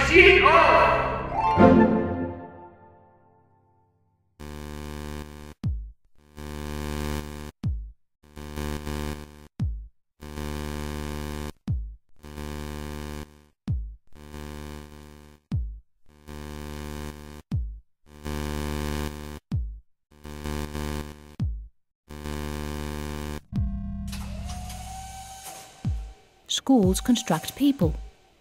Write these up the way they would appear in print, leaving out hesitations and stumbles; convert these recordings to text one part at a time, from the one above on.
seat off! Schools construct people.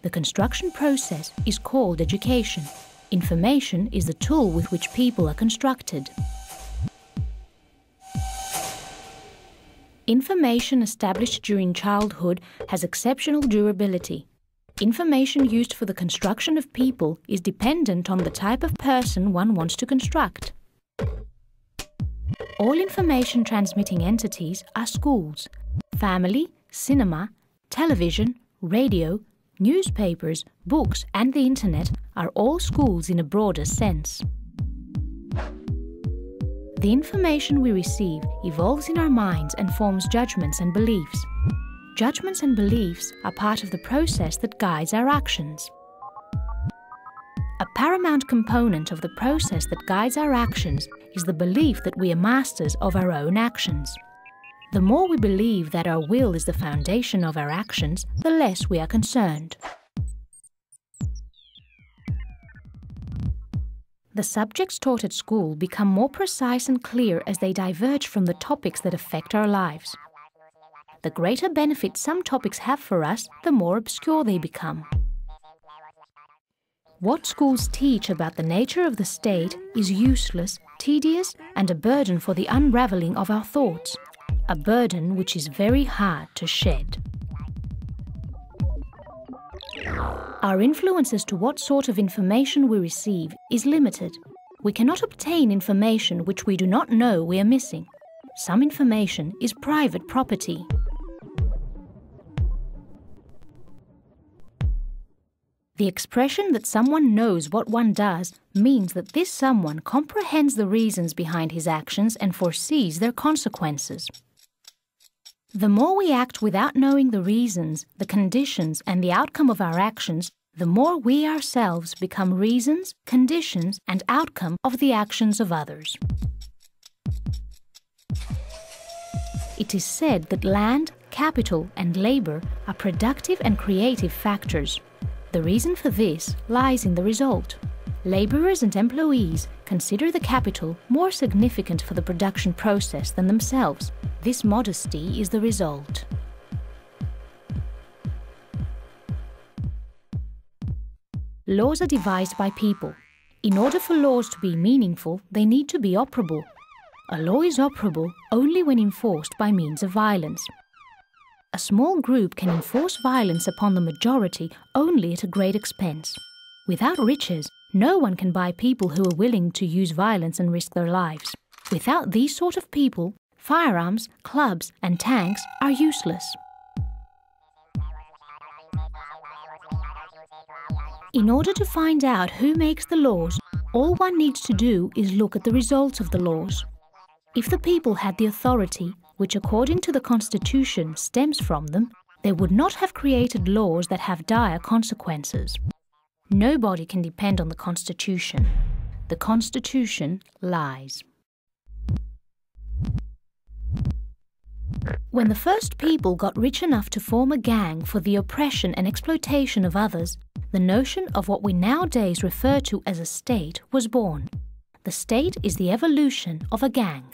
The construction process is called education. Information is the tool with which people are constructed. Information established during childhood has exceptional durability. Information used for the construction of people is dependent on the type of person one wants to construct. All information transmitting entities are schools. Family, cinema, television, radio, newspapers, books and the internet are all schools in a broader sense. The information we receive evolves in our minds and forms judgments and beliefs. Judgments and beliefs are part of the process that guides our actions. A paramount component of the process that guides our actions is the belief that we are masters of our own actions. The more we believe that our will is the foundation of our actions, the less we are concerned. The subjects taught at school become more precise and clear as they diverge from the topics that affect our lives. The greater benefit some topics have for us, the more obscure they become. What schools teach about the nature of the state is useless, tedious, and a burden for the unraveling of our thoughts. A burden which is very hard to shed. Our influence as to what sort of information we receive is limited. We cannot obtain information which we do not know we are missing. Some information is private property. The expression that someone knows what one does means that this someone comprehends the reasons behind his actions and foresees their consequences. The more we act without knowing the reasons, the conditions, and the outcome of our actions, the more we ourselves become reasons, conditions, and outcome of the actions of others. It is said that land, capital, and labor are productive and creative factors. The reason for this lies in the result. Laborers and employees consider the capital more significant for the production process than themselves. This modesty is the result. Laws are devised by people. In order for laws to be meaningful, they need to be operable. A law is operable only when enforced by means of violence. A small group can enforce violence upon the majority only at a great expense. Without riches, no one can buy people who are willing to use violence and risk their lives. Without these sort of people, firearms, clubs, and tanks are useless. In order to find out who makes the laws, all one needs to do is look at the results of the laws. If the people had the authority, which according to the Constitution stems from them, they would not have created laws that have dire consequences. Nobody can depend on the Constitution. The Constitution lies. When the first people got rich enough to form a gang for the oppression and exploitation of others, the notion of what we nowadays refer to as a state was born. The state is the evolution of a gang.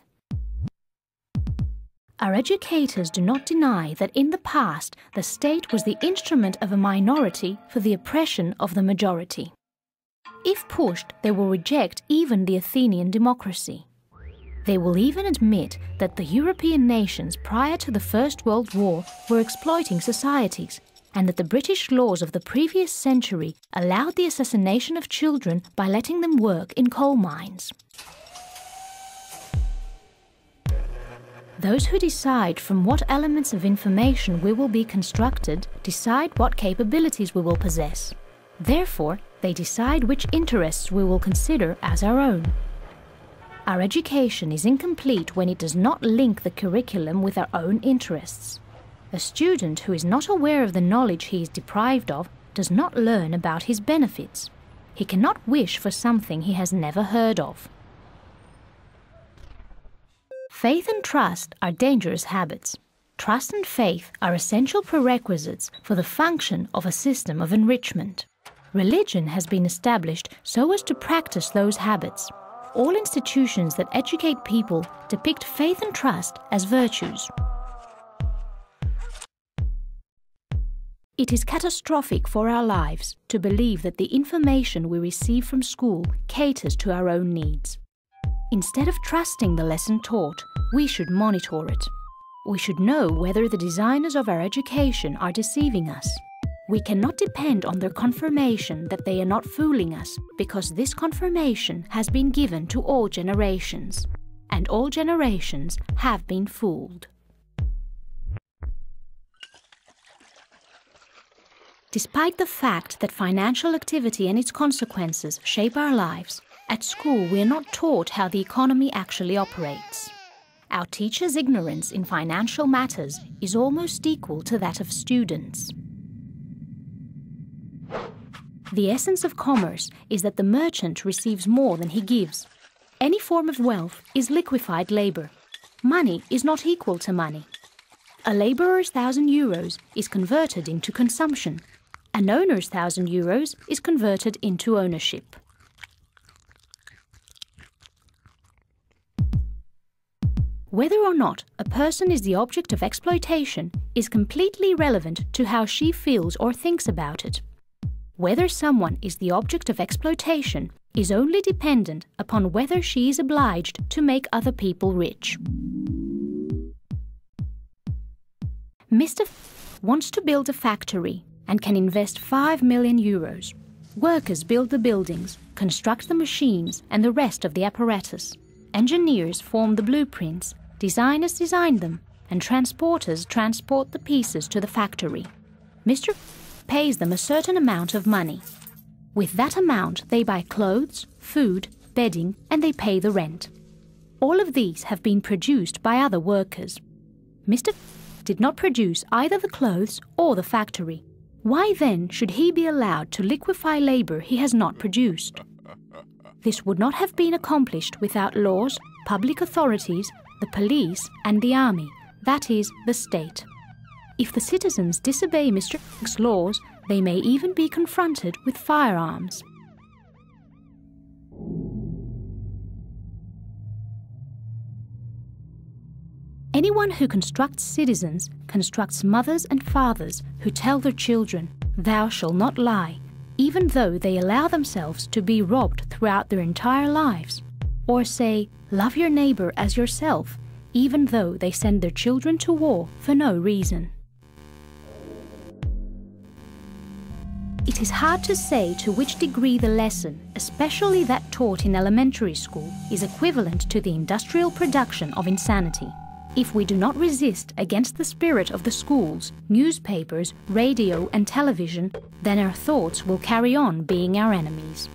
Our educators do not deny that in the past the state was the instrument of a minority for the oppression of the majority. If pushed, they will reject even the Athenian democracy. They will even admit that the European nations prior to the First World War were exploiting societies, and that the British laws of the previous century allowed the assassination of children by letting them work in coal mines. Those who decide from what elements of information we will be constructed decide what capabilities we will possess. Therefore, they decide which interests we will consider as our own. Our education is incomplete when it does not link the curriculum with our own interests. A student who is not aware of the knowledge he is deprived of does not learn about his benefits. He cannot wish for something he has never heard of. Faith and trust are dangerous habits. Trust and faith are essential prerequisites for the function of a system of enrichment. Religion has been established so as to practice those habits. All institutions that educate people depict faith and trust as virtues. It is catastrophic for our lives to believe that the information we receive from school caters to our own needs. Instead of trusting the lesson taught, we should monitor it. We should know whether the designers of our education are deceiving us. We cannot depend on their confirmation that they are not fooling us, because this confirmation has been given to all generations, and all generations have been fooled. Despite the fact that financial activity and its consequences shape our lives, at school we are not taught how the economy actually operates. Our teachers' ignorance in financial matters is almost equal to that of students. The essence of commerce is that the merchant receives more than he gives. Any form of wealth is liquefied labor. Money is not equal to money. A laborer's €1,000 is converted into consumption. An owner's €1,000 is converted into ownership. Whether or not a person is the object of exploitation is completely irrelevant to how she feels or thinks about it. Whether someone is the object of exploitation is only dependent upon whether she is obliged to make other people rich. Mr. wants to build a factory and can invest €5 million. Workers build the buildings, construct the machines and the rest of the apparatus. Engineers form the blueprints, designers design them, and transporters transport the pieces to the factory. Mr. pays them a certain amount of money. With that amount, they buy clothes, food, bedding, and they pay the rent. All of these have been produced by other workers. Mr. did not produce either the clothes or the factory. Why then should he be allowed to liquefy labor he has not produced? This would not have been accomplished without laws, public authorities, the police, and the army, that is, the state. If the citizens disobey Mr. X's laws, they may even be confronted with firearms. Anyone who constructs citizens constructs mothers and fathers who tell their children, "Thou shalt not lie," even though they allow themselves to be robbed throughout their entire lives, or say, "Love your neighbor as yourself," even though they send their children to war for no reason. It is hard to say to which degree the lesson, especially that taught in elementary school, is equivalent to the industrial production of insanity. If we do not resist against the spirit of the schools, newspapers, radio and television, then our thoughts will carry on being our enemies.